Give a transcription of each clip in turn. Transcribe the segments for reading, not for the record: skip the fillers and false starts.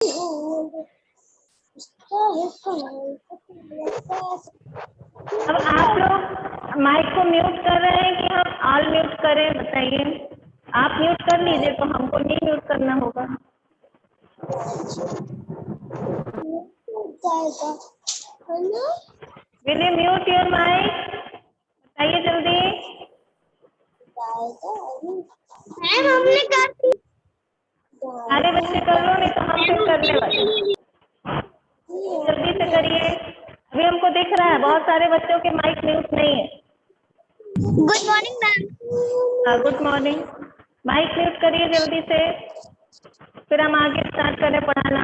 अब आप लोग माइक को म्यूट कर रहे हैं कि हम ऑल म्यूट करें, बताइए। आप म्यूट कर लीजिए तो हमको नहीं म्यूट करना होगा। Will you mute your mic? बताइए जल्दी। मैम हमने कर दी। सारे बच्चे कर लो, नहीं तो हम फिर करने वाले। जल्दी से करिए। अभी हमको दिख रहा है बहुत सारे बच्चों के माइक म्यूट नहीं है। Good morning ma'am. Good morning. Mic mute करिए जल्दी से, फिर हम आगे स्टार्ट करें पढ़ाना।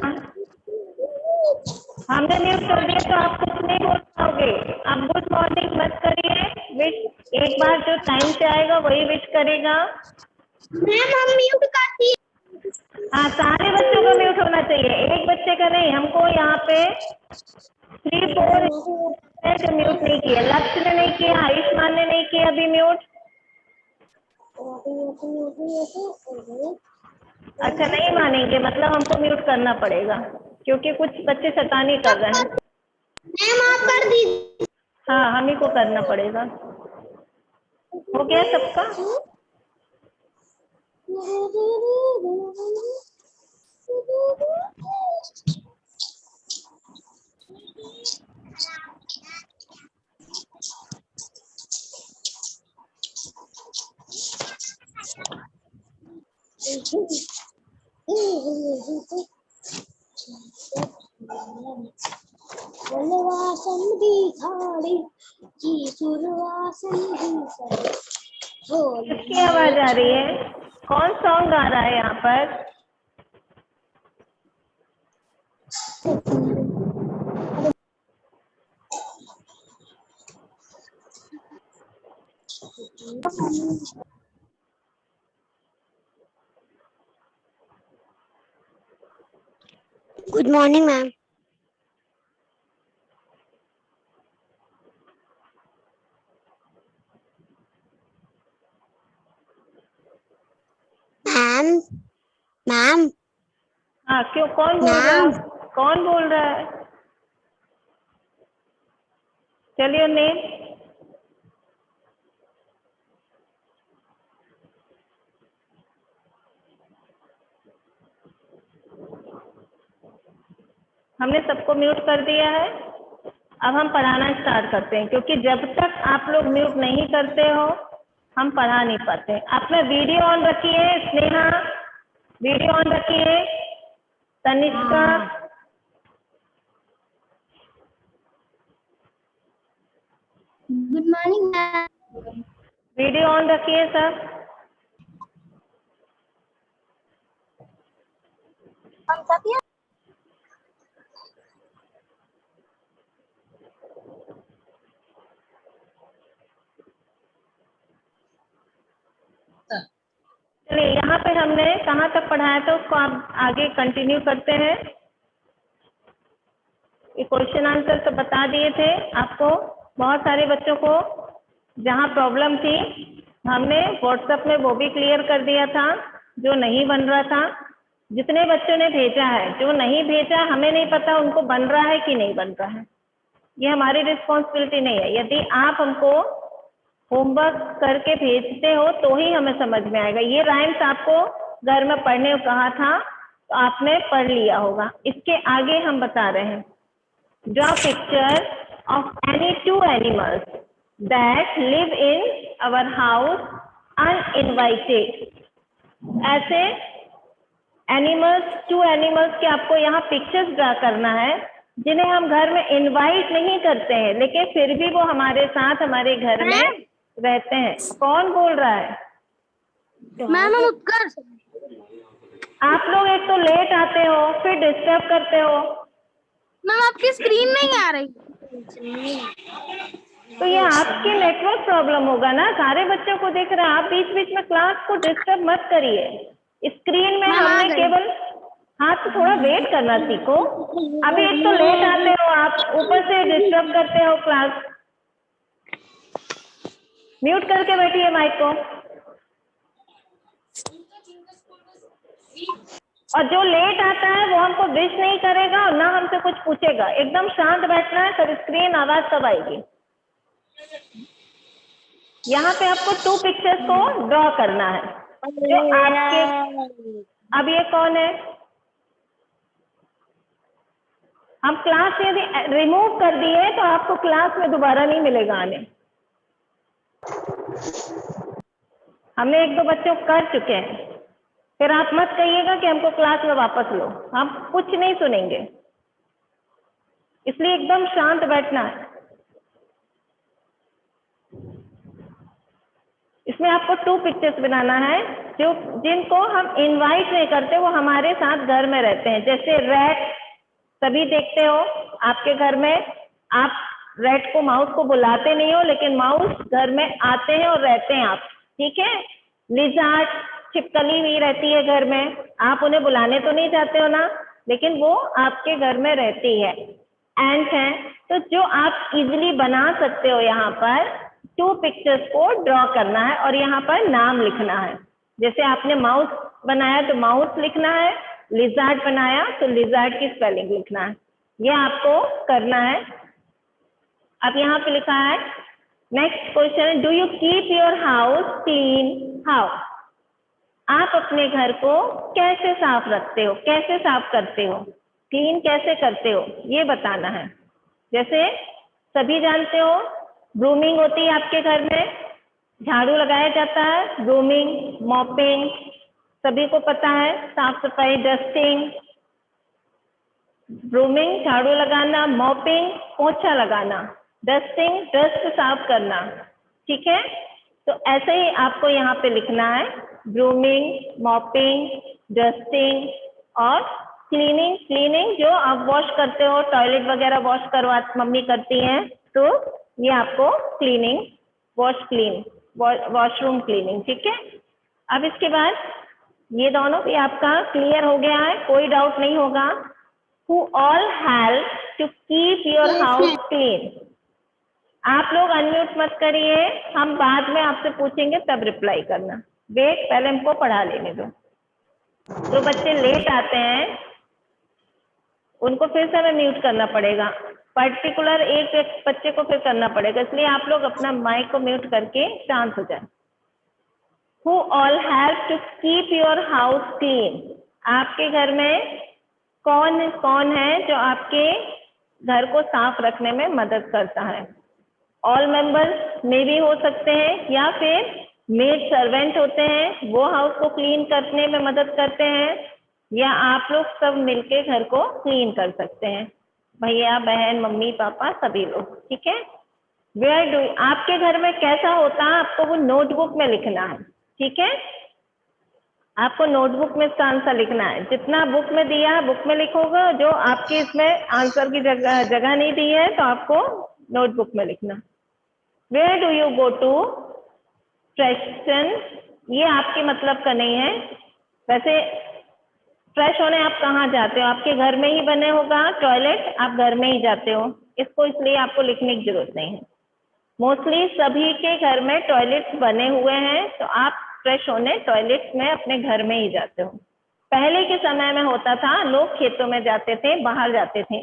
हमने म्यूट कर दिया तो आप कुछ नहीं बोल पाओगे। आप गुड मॉर्निंग मत करिए, विश एक बार जो टाइम से आएगा वही विश करेगा। मैम हम म्यूट कर दिए। हाँ, सारे बच्चों का म्यूट होना चाहिए, एक बच्चे का नहीं। हमको यहाँ पे 3-4 जो म्यूट नहीं किया, लक्ष्य ने नहीं किया, आयुष्मान ने नहीं किया अभी म्यूट। अच्छा, नहीं मानेंगे, मतलब हमको म्यूट करना पड़ेगा क्योंकि कुछ बच्चे शैतानी कर रहे हैं। मैम आप कर दीजिए। हाँ, हम ही को करना पड़ेगा। हो गया सबका? किसकी आवाज आ रही है? कौन सॉन्ग गा रहा है यहाँ पर? Good morning ma'am. Ma'am ma'am हाँ, क्यों, कौन बोल रहा है? कौन बोल रहा है? चलिए नेम। हमने सबको म्यूट कर दिया है। अब हम पढ़ाना स्टार्ट करते हैं, क्योंकि जब तक आप लोग म्यूट नहीं करते हो हम पढ़ा नहीं पाते। अपना वीडियो ऑन रखिए। स्नेहा, वीडियो ऑन रखिए। Tanishka, good morning ma'am. Video on रखिए सब। चलिए, यहाँ पे हमने कहाँ तक पढ़ाया था उसको आप आगे कंटिन्यू करते हैं। ये क्वेश्चन आंसर तो बता दिए थे आपको। बहुत सारे बच्चों को जहाँ प्रॉब्लम थी हमने व्हाट्सएप में वो भी क्लियर कर दिया था, जो नहीं बन रहा था। जितने बच्चों ने भेजा है, जो नहीं भेजा हमें नहीं पता उनको बन रहा है कि नहीं बन रहा है, ये हमारी रिस्पॉन्सिबिलिटी नहीं है। यदि आप हमको होमवर्क करके भेजते हो तो ही हमें समझ में आएगा। ये राइम्स आपको घर में पढ़ने को कहा था तो आपने पढ़ लिया होगा। इसके आगे हम बता रहे हैं, draw picture of any 2 animals that live in our house uninvited। ऐसे एनिमल्स, 2 एनिमल्स के आपको यहाँ पिक्चर्स ड्रा करना है जिन्हें हम घर में इनवाइट नहीं करते हैं, लेकिन फिर भी वो हमारे साथ हमारे घर में रहते हैं। कौन बोल रहा है? मैम हम उत्कर्ष। आप लोग एक तो लेट आते हो, फिर डिस्टर्ब करते हो। मैम आपकी स्क्रीन नहीं आ रही। तो ये आपकी नेटवर्क प्रॉब्लम होगा ना, सारे बच्चों को दिख रहा है। आप बीच बीच में क्लास को डिस्टर्ब मत करिए। स्क्रीन में हमने केवल, हाँ तो थोड़ा वेट करना सीखो। अभी एक तो लेट आते हो आप, ऊपर से डिस्टर्ब करते हो क्लास। म्यूट करके बैठिए माइक को। और जो लेट आता है वो हमको विश नहीं करेगा और ना हमसे कुछ पूछेगा। एकदम शांत बैठना है, तब स्क्रीन आवाज तब आएगी। यहाँ पे आपको 2 पिक्चर्स को ड्रॉ करना है जो आपके। अब ये कौन है? हम क्लास यदि रिमूव कर दिए तो आपको क्लास में दोबारा नहीं मिलेगा आने। हमने 1-2 बच्चों कर चुके हैं, फिर आप मत कहिएगा कि हमको क्लास में वापस लो, हम कुछ नहीं सुनेंगे। इसलिए एकदम शांत बैठना है। इसमें आपको 2 पिक्चर्स बनाना है जो जिनको हम इनवाइट नहीं करते, वो हमारे साथ घर में रहते हैं। जैसे रैट, सभी देखते हो आपके घर में, आप रैट को, माउस को बुलाते नहीं हो, लेकिन माउस घर में आते हैं और रहते हैं आप, ठीक है। लिजार्ड, छिपकली भी रहती है घर में, आप उन्हें बुलाने तो नहीं चाहते हो ना, लेकिन वो आपके घर में रहती है। एंट है, तो जो आप इजिली बना सकते हो। यहाँ पर 2 पिक्चर्स को ड्रॉ करना है और यहाँ पर नाम लिखना है। जैसे आपने माउस बनाया तो माउस लिखना है, लिजार्ड बनाया तो लिजार्ड की स्पेलिंग लिखना है। ये आपको करना है। अब यहाँ पे लिखा है, नेक्स्ट क्वेश्चन है, do you keep your house clean? How? आप अपने घर को कैसे साफ रखते हो, कैसे साफ करते हो, क्लीन कैसे करते हो, ये बताना है। जैसे सभी जानते हो ब्रूमिंग होती है आपके घर में, झाड़ू लगाया जाता है, ब्रूमिंग, मॉपिंग, सभी को पता है, साफ सफाई, डस्टिंग। ब्रूमिंग झाड़ू लगाना, मॉपिंग पोछा लगाना, डस्टिंग डस्ट साफ करना, ठीक है। तो ऐसे ही आपको यहाँ पे लिखना है, ब्रूमिंग, मॉपिंग, डस्टिंग और क्लीनिंग। क्लीनिंग जो आप वॉश करते हो, टॉयलेट वगैरह वॉश करवा मम्मी करती हैं, तो ये आपको क्लीनिंग, वॉशरूम क्लीनिंग, ठीक है। अब इसके बाद ये दोनों भी आपका क्लियर हो गया है, कोई डाउट नहीं होगा। Who all help to keep your house clean? आप लोग अनम्यूट मत करिए, हम बाद में आपसे पूछेंगे तब रिप्लाई करना। वेट, पहले हमको पढ़ा लेने दो। जो बच्चे लेट आते हैं उनको फिर से हमें म्यूट करना पड़ेगा, पर्टिकुलर एक बच्चे को फिर करना पड़ेगा, इसलिए आप लोग अपना माइक को म्यूट करके शांत हो जाए। Who all help to keep your house clean? आपके घर में कौन कौन है जो आपके घर को साफ रखने में मदद करता है? ऑल मेंबर्स में भी हो सकते हैं, या फिर मेड सर्वेंट होते हैं, वो हाउस को क्लीन करने में मदद करते हैं, या आप लोग सब मिलके घर को क्लीन कर सकते हैं, भैया बहन मम्मी पापा सभी लोग, ठीक है। वेयर डू, आपके घर में कैसा होता है आपको वो नोटबुक में लिखना है, ठीक है। आपको नोटबुक में इसका आंसर लिखना है, जितना बुक में दिया है बुक में लिखोगे, जो आपके इसमें आंसर की जगह नहीं दी है तो आपको नोटबुक में लिखना। Where do you go to freshen? ये आपके मतलब का नहीं है, वैसे फ्रेश होने आप कहाँ जाते हो? आपके घर में ही बने होगा टॉयलेट, आप घर में ही जाते हो, इसको इसलिए आपको लिखने की जरूरत नहीं है। मोस्टली सभी के घर में टॉयलेट बने हुए हैं, तो आप फ्रेश होने टॉयलेट में अपने घर में ही जाते हो। पहले के समय में होता था, लोग खेतों में जाते थे, बाहर जाते थे,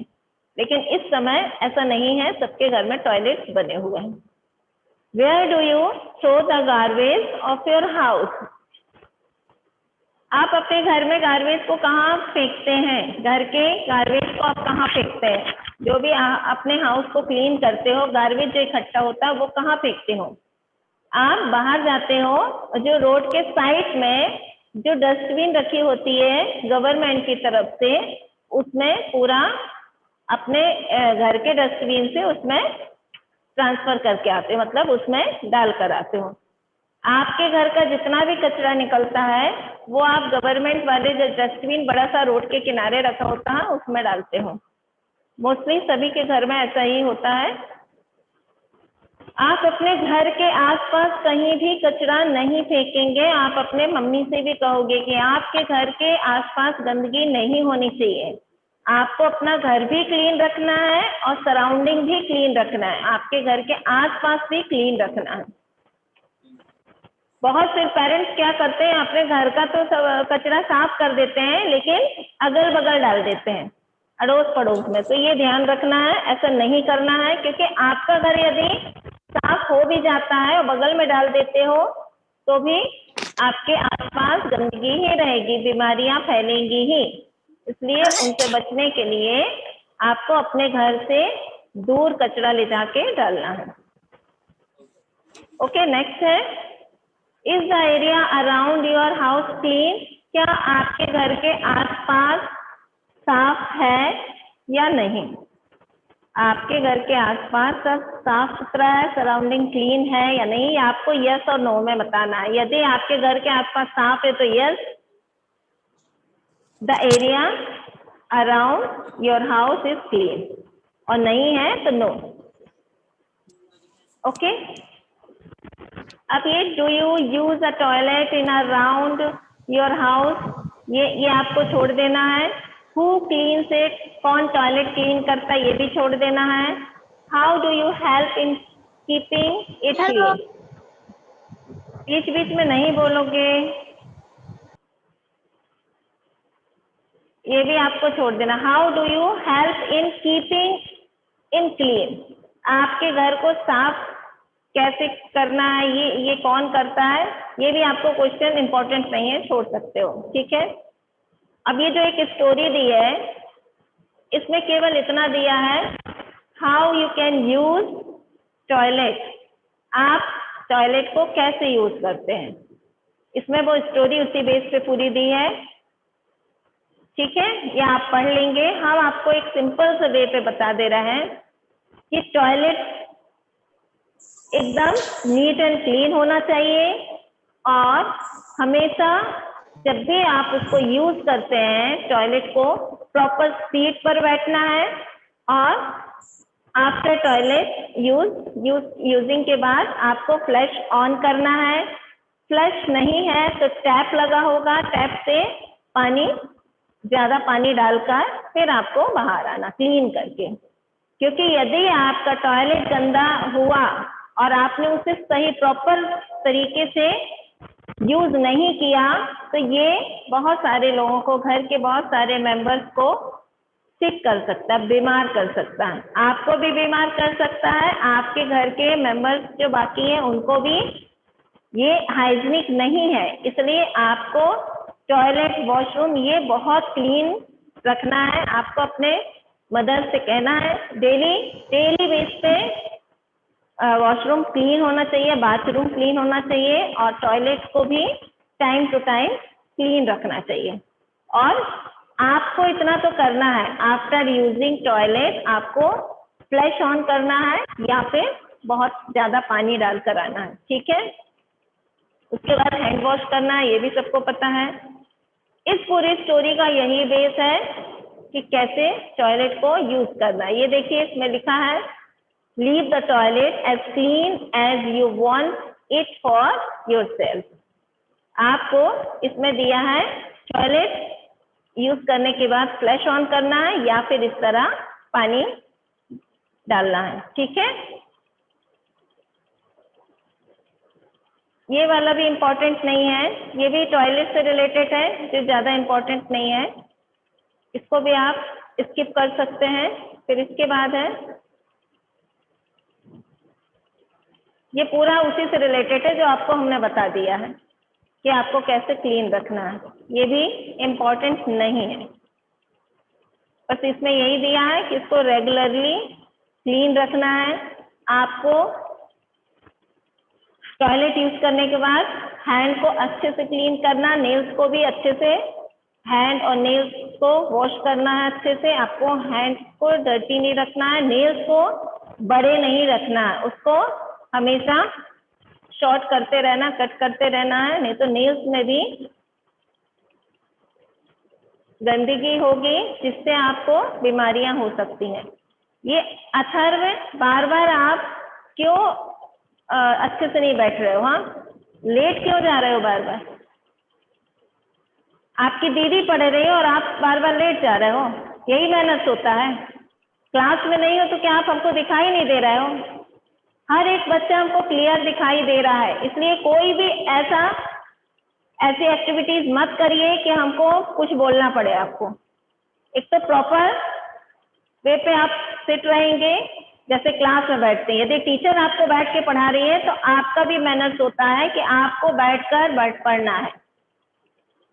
लेकिन इस समय ऐसा नहीं है, सबके घर में टॉयलेट बने हुए हैं। Where do you throw the garbage of your house? आप अपने घर में गार्बेज को कहाँ फेंकते हैं? घर के गार्बेज को आप कहाँ फेंकते हैं? जो भी अपने हाउस को क्लीन करते हो, गार्बेज जो इकट्ठा होता है वो कहाँ फेंकते हो? आप बाहर जाते हो, जो रोड के साइड में जो डस्टबिन रखी होती है गवर्नमेंट की तरफ से, उसमें पूरा अपने घर के डस्टबिन से उसमें ट्रांसफर करके आते हो, मतलब उसमें डाल कर आते हो। आपके घर का जितना भी कचरा निकलता है वो आप गवर्नमेंट वाले जो डस्टबिन बड़ा सा रोड के किनारे रखा होता है उसमें डालते हो। मोस्टली सभी के घर में ऐसा ही होता है। आप अपने घर के आसपास कहीं भी कचरा नहीं फेंकेंगे। आप अपने मम्मी से भी कहोगे कि आपके घर के आसपास गंदगी नहीं होनी चाहिए। आपको अपना घर भी क्लीन रखना है और सराउंडिंग भी क्लीन रखना है, आपके घर के आसपास भी क्लीन रखना है। बहुत से पेरेंट्स क्या करते हैं, अपने घर का तो कचरा साफ कर देते हैं लेकिन अगल बगल डाल देते हैं, अड़ोस पड़ोस में। तो ये ध्यान रखना है, ऐसा नहीं करना है, क्योंकि आपका घर यदि साफ हो भी जाता है और बगल में डाल देते हो तो भी आपके आसपास गंदगी ही रहेगी, बीमारियां फैलेंगी ही। इसलिए उनसे बचने के लिए आपको अपने घर से दूर कचरा ले जाके डालना है। ओके, नेक्स्ट है, is the area around your house clean? क्या आपके घर के आसपास साफ है या नहीं? आपके घर के आसपास सब साफ सुथरा है, सराउंडिंग क्लीन है या नहीं? आपको यस और नो में बताना है। यदि आपके घर के आसपास साफ है तो yes, the area around your house is clean, और नहीं है तो नो। ओके, अब ये do you use a toilet in around your house, ये आपको छोड़ देना है। Who cleans it? कौन टॉयलेट क्लीन करता है, ये भी छोड़ देना है। How do you help in keeping it clean? बीच बीच में नहीं बोलोगे, ये भी आपको छोड़ देना। How do you help in keeping in clean? आपके घर को साफ कैसे करना है, ये कौन करता है, ये भी आपको क्वेश्चन इंपॉर्टेंट नहीं है, छोड़ सकते हो। ठीक है, अब ये जो एक स्टोरी दी है इसमें केवल इतना दिया है, how you can use toilet, आप टॉयलेट को कैसे यूज करते हैं। इसमें वो स्टोरी उसी बेस पे पूरी दी है। ठीक है, ये आप पढ़ लेंगे। हम आपको एक सिंपल से वे पे बता दे रहे हैं कि टॉयलेट एकदम नीट एंड क्लीन होना चाहिए, और हमेशा जब भी आप उसको यूज करते हैं टॉयलेट को, प्रॉपर सीट पर बैठना है, और आफ्टर टॉयलेट यूजिंग के बाद आपको फ्लश ऑन करना है। फ्लश नहीं है तो टैप लगा होगा, टैप से पानी, ज्यादा पानी डालकर फिर आपको बाहर आना क्लीन करके। क्योंकि यदि आपका टॉयलेट गंदा हुआ और आपने उसे सही प्रॉपर तरीके से यूज नहीं किया तो ये बहुत सारे लोगों को, घर के बहुत सारे मेंबर्स को सिक कर सकता है, बीमार कर सकता है। आपको भी बीमार कर सकता है, आपके घर के मेंबर्स जो बाकी हैं उनको भी। ये हाइजीनिक नहीं है, इसलिए आपको टॉयलेट, वॉशरूम ये बहुत क्लीन रखना है। आपको अपने मदर से कहना है डेली बेस पे वॉशरूम क्लीन होना चाहिए, बाथरूम क्लीन होना चाहिए, और टॉयलेट को भी टाइम टू टाइम क्लीन रखना चाहिए। और आपको इतना तो करना है, आफ्टर यूजिंग टॉयलेट आपको फ्लैश ऑन करना है या फिर बहुत ज्यादा पानी डालकर आना है। ठीक है, उसके बाद हैंड वॉश करना है, ये भी सबको पता है। इस पूरी स्टोरी का यही बेस है कि कैसे टॉयलेट को यूज करना है। ये देखिए इसमें लिखा है, leave the toilet as clean as you want it for yourself. आपको इसमें दिया है टॉयलेट यूज करने के बाद फ्लैश ऑन करना है या फिर इस तरह पानी डालना है। ठीक है, ये वाला भी इम्पोर्टेंट नहीं है, ये भी टॉयलेट से रिलेटेड है, जो ज्यादा इम्पोर्टेंट नहीं है, इसको भी आप स्किप कर सकते हैं। फिर इसके बाद है, ये पूरा उसी से रिलेटेड है जो आपको हमने बता दिया है कि आपको कैसे क्लीन रखना है, ये भी इम्पोर्टेंट नहीं है। बस इसमें यही दिया है कि इसको रेगुलरली क्लीन रखना है। आपको टॉयलेट यूज करने के बाद हैंड को अच्छे से क्लीन करना, नेल्स को भी अच्छे से, हैंड और नेल्स को वॉश करना है अच्छे से। आपको हैंड को डर्टी नहीं रखना है, नेल्स को बड़े नहीं रखना है, उसको हमेशा शॉर्ट करते रहना, कट करते रहना है, नहीं तो नेल्स में भी गंदगी होगी जिससे आपको बीमारियां हो सकती हैं। ये अथर्व, बार बार आप क्यों अच्छे से नहीं बैठ रहे हो? हाँ, लेट क्यों जा रहे हो बार बार? आपकी दीदी पढ़ रही है और आप बार बार लेट जा रहे हो, यही मेहनत होता है। क्लास में नहीं हो तो क्या आप हमको दिखाई नहीं दे रहे हो? हर एक बच्चा हमको क्लियर दिखाई दे रहा है, इसलिए कोई भी ऐसी एक्टिविटीज मत करिए कि हमको कुछ बोलना पड़े आपको। एक तो प्रॉपर वे पे आप सिट रहेंगे जैसे क्लास में बैठते हैं। यदि टीचर आपको बैठ के पढ़ा रही है तो आपका भी मैनर्स होता है कि आपको बैठकर पढ़ना है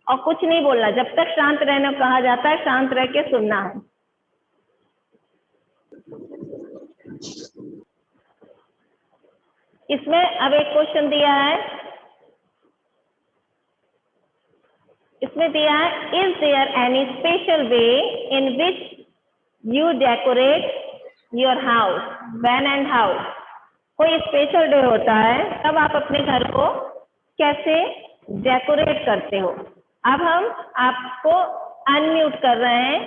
और कुछ नहीं बोलना। जब तक शांत रहने को कहा जाता है, शांत रह के सुनना है। इसमें अब एक क्वेश्चन दिया है, इसमें दिया है is there any special way in which you decorate your house, when and how. कोई स्पेशल डे होता है तब आप अपने घर को कैसे डेकोरेट करते हो। अब हम आपको अनम्यूट कर रहे हैं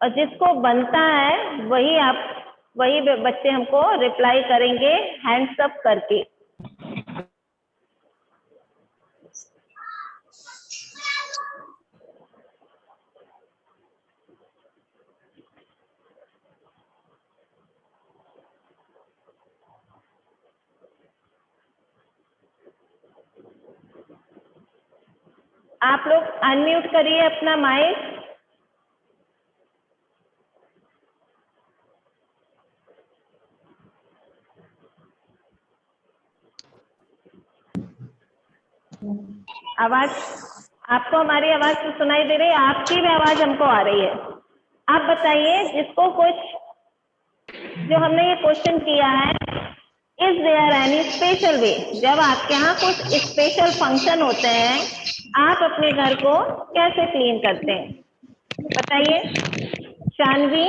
और जिसको बनता है वही बच्चे हमको रिप्लाई करेंगे हैंड्स अप करके। आप लोग अनम्यूट करिए अपना माइक। आवाज आपको हमारी आवाज तो सुनाई दे रही है, आपकी भी आवाज हमको आ रही है। आप बताइए जिसको कुछ जो हमने ये क्वेश्चन किया है, is there any special way. जब आपके यहाँ कुछ स्पेशल फंक्शन होते हैं आप अपने घर को कैसे क्लीन करते हैं, बताइए। शानवी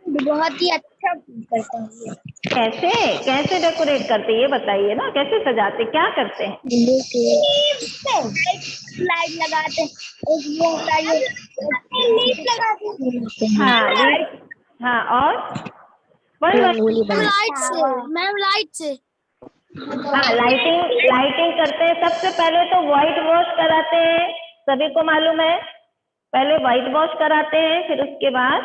बहुत ही अच्छा करता हूँ। कैसे कैसे डेकोरेट करते ये बताइए ना, कैसे सजाते, क्या करते हैं। लाइट लगाते हैं, वो होता है लीफ लगाते हैं। हाँ और मैम लाइट से हाँ लाइटिंग करते हैं। सबसे पहले तो व्हाइट वॉश कराते हैं, सभी को मालूम है। पहले व्हाइट वॉश कराते हैं, फिर उसके बाद